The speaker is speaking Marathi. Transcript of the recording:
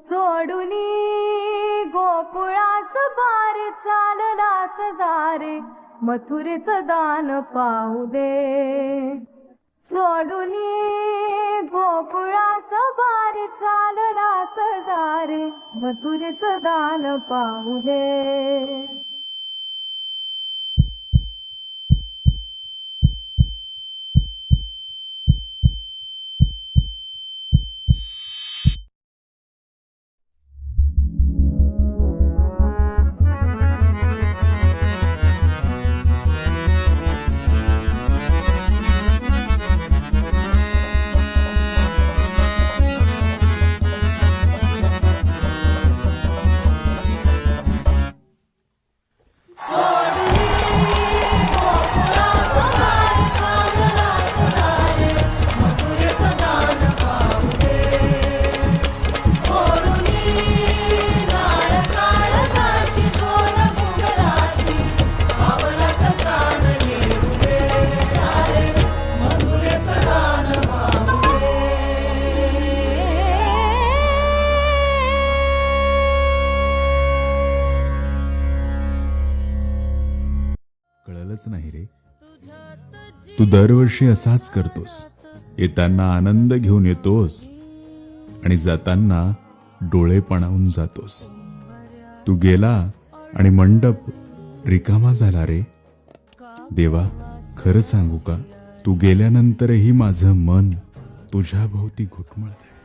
सोडुनी गोकुळास बारे चाललास दारे मथुरेचं दान पाहू दे. सोडुनी गोकुळास बारे चाललास दारे मथुरेचं दान पाहू दे. कळलंच नाही रे. तू दरवर्षी असाच करतोस. येताना आनंद घेऊन येतोस आणि जाताना डोळेपणावून जातोस. तू गेला आणि मंडप रिकामा झाला रे. देवा, खरं सांगू का, तू गेल्यानंतरही माझं मन तुझ्या भोवती घुटमळतंय.